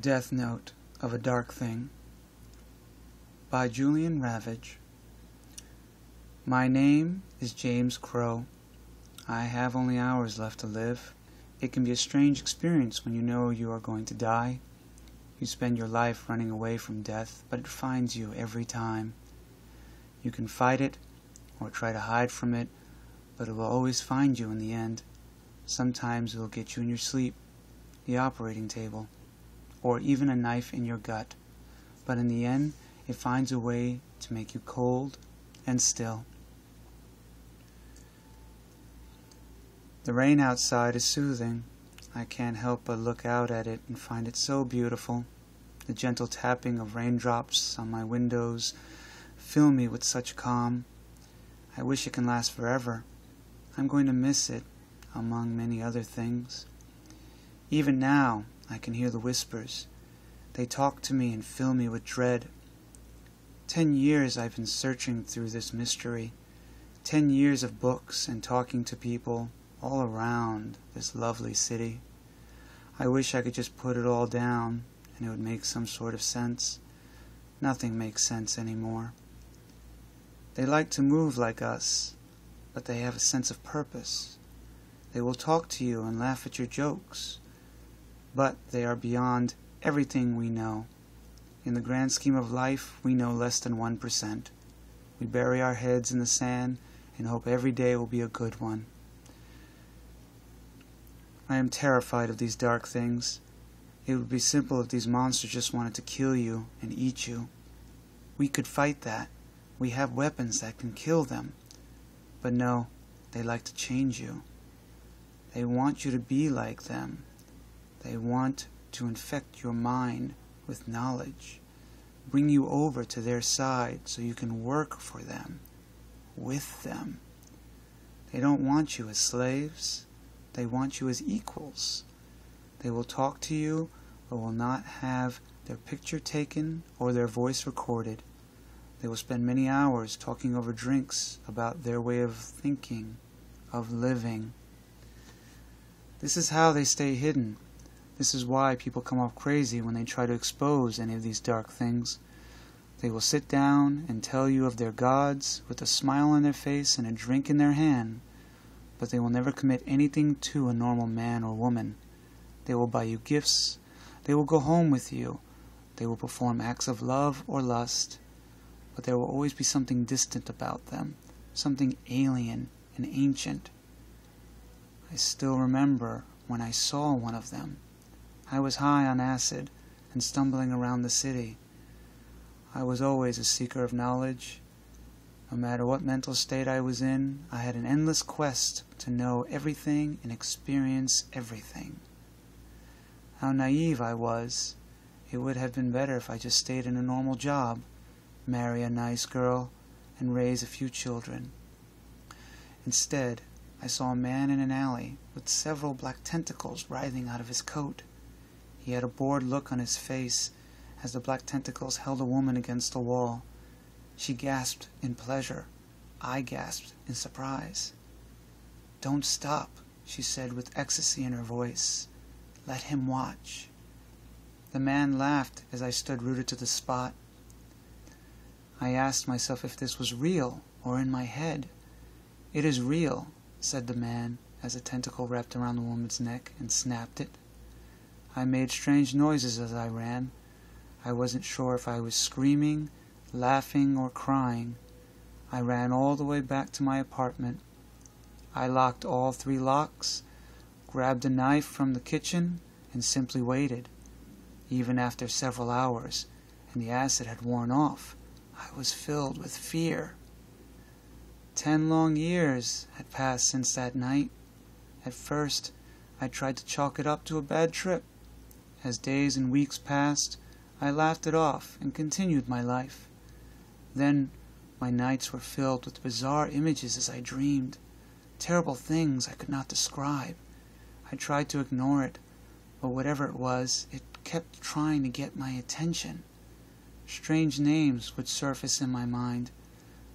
Death Note of a DarkThing by Julian Ravage. My name is James Crow. I have only hours left to live. It can be a strange experience when you know you are going to die. You spend your life running away from death, but it finds you every time. You can fight it or try to hide from it, but it will always find you in the end. Sometimes it will get you in your sleep, the operating table, or even a knife in your gut. But in the end, it finds a way to make you cold and still. The rain outside is soothing. I can't help but look out at it and find it so beautiful. The gentle tapping of raindrops on my windows fill me with such calm. I wish it can last forever. I'm going to miss it, among many other things. Even now, I can hear the whispers. They talk to me and fill me with dread. 10 years I've been searching through this mystery. 10 years of books and talking to people all around this lovely city. I wish I could just put it all down and it would make some sort of sense. Nothing makes sense anymore. They like to move like us, but they have a sense of purpose. They will talk to you and laugh at your jokes, but they are beyond everything we know. In the grand scheme of life, we know less than 1%. We bury our heads in the sand and hope every day will be a good one. I am terrified of these dark things. It would be simple if these monsters just wanted to kill you and eat you. We could fight that. We have weapons that can kill them. But no, they like to change you. They want you to be like them. They want to infect your mind with knowledge, bring you over to their side so you can work for them, with them. They don't want you as slaves. They want you as equals. They will talk to you, but will not have their picture taken or their voice recorded. They will spend many hours talking over drinks about their way of thinking, of living. This is how they stay hidden. This is why people come off crazy when they try to expose any of these dark things. They will sit down and tell you of their gods with a smile on their face and a drink in their hand, but they will never commit anything to a normal man or woman. They will buy you gifts. They will go home with you. They will perform acts of love or lust, but there will always be something distant about them, something alien and ancient. I still remember when I saw one of them. I was high on acid and stumbling around the city. I was always a seeker of knowledge. No matter what mental state I was in, I had an endless quest to know everything and experience everything. How naive I was. It would have been better if I just stayed in a normal job, marry a nice girl, and raise a few children. Instead, I saw a man in an alley with several black tentacles writhing out of his coat. He had a bored look on his face as the black tentacles held a woman against the wall. She gasped in pleasure. I gasped in surprise. "Don't stop," she said with ecstasy in her voice. "Let him watch." The man laughed as I stood rooted to the spot. I asked myself if this was real or in my head. "It is real," said the man as a tentacle wrapped around the woman's neck and snapped it. I made strange noises as I ran. I wasn't sure if I was screaming, laughing, or crying. I ran all the way back to my apartment. I locked all 3 locks, grabbed a knife from the kitchen, and simply waited. Even after several hours, and the acid had worn off, I was filled with fear. 10 long years had passed since that night. At first, I tried to chalk it up to a bad trip. As days and weeks passed, I laughed it off and continued my life. Then, my nights were filled with bizarre images as I dreamed, terrible things I could not describe. I tried to ignore it, but whatever it was, it kept trying to get my attention. Strange names would surface in my mind.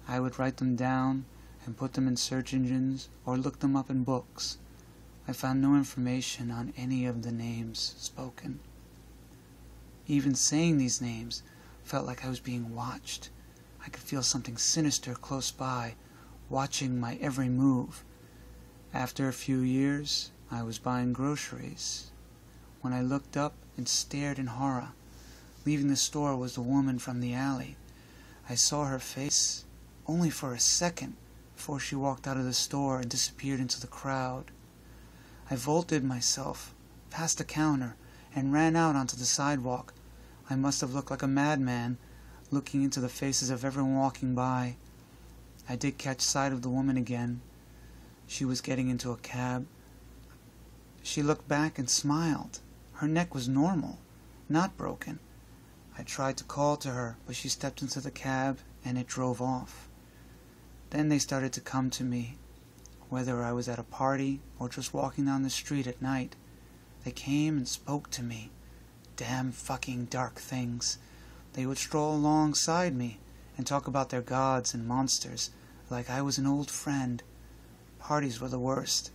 I would write them down and put them in search engines or look them up in books. I found no information on any of the names spoken. Even saying these names felt like I was being watched. I could feel something sinister close by, watching my every move. After a few years, I was buying groceries, when I looked up and stared in horror. Leaving the store was the woman from the alley. I saw her face only for a second before she walked out of the store and disappeared into the crowd. I vaulted myself past the counter and ran out onto the sidewalk. I must have looked like a madman, looking into the faces of everyone walking by. I did catch sight of the woman again. She was getting into a cab. She looked back and smiled. Her neck was normal, not broken. I tried to call to her, but she stepped into the cab and it drove off. Then they started to come to me, whether I was at a party or just walking down the street at night. They came and spoke to me. Damn fucking dark things. They would stroll alongside me and talk about their gods and monsters like I was an old friend. Parties were the worst.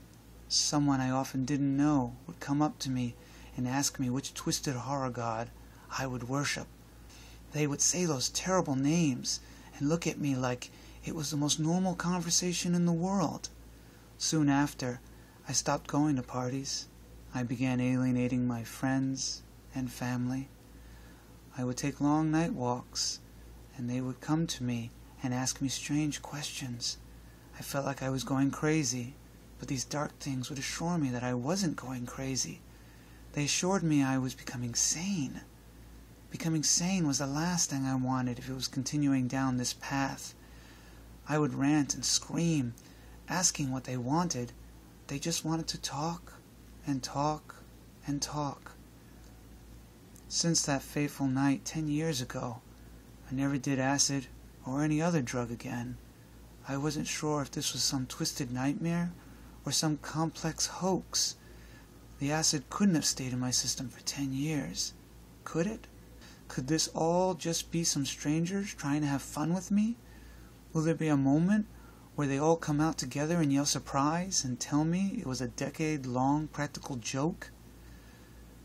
Someone I often didn't know would come up to me and ask me which twisted horror god I would worship. They would say those terrible names and look at me like it was the most normal conversation in the world. Soon after, I stopped going to parties. I began alienating my friends and family. I would take long night walks, and they would come to me and ask me strange questions. I felt like I was going crazy, but these dark things would assure me that I wasn't going crazy. They assured me I was becoming sane. Becoming sane was the last thing I wanted if it was continuing down this path. I would rant and scream, asking what they wanted. They just wanted to talk and talk and talk. Since that fateful night 10 years ago, I never did acid or any other drug again. I wasn't sure if this was some twisted nightmare or some complex hoax. The acid couldn't have stayed in my system for 10 years. Could it? Could this all just be some strangers trying to have fun with me? Will there be a moment where they all come out together and yell surprise and tell me it was a decade-long practical joke?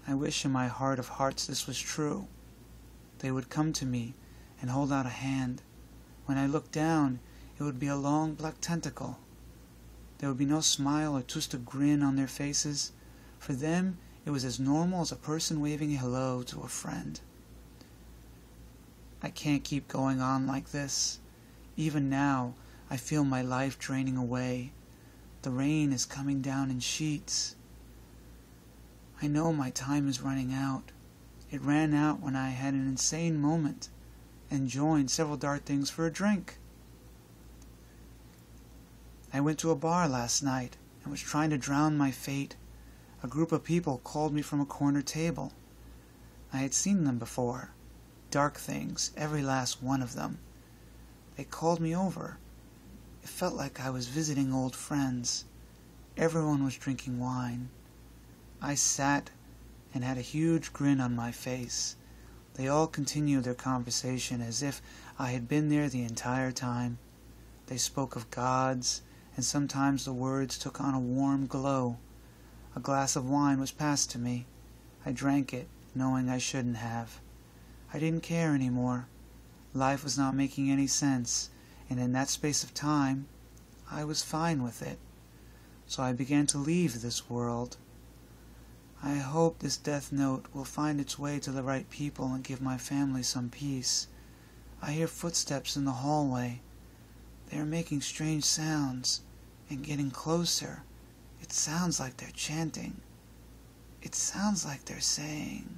I wish in my heart of hearts this was true. They would come to me and hold out a hand. When I looked down, it would be a long black tentacle. There would be no smile or twisted grin on their faces. For them, it was as normal as a person waving a hello to a friend. I can't keep going on like this. Even now, I feel my life draining away. The rain is coming down in sheets. I know my time is running out. It ran out when I had an insane moment and joined several DarkThings for a drink. I went to a bar last night and was trying to drown my fate. A group of people called me from a corner table. I had seen them before. DarkThings, every last one of them. They called me over. It felt like I was visiting old friends. Everyone was drinking wine. I sat and had a huge grin on my face. They all continued their conversation as if I had been there the entire time. They spoke of gods, and sometimes the words took on a warm glow. A glass of wine was passed to me. I drank it, knowing I shouldn't have. I didn't care anymore. Life was not making any sense, and in that space of time, I was fine with it. So I began to leave this world. I hope this death note will find its way to the right people and give my family some peace. I hear footsteps in the hallway. They are making strange sounds and getting closer. It sounds like they're chanting. It sounds like they're saying,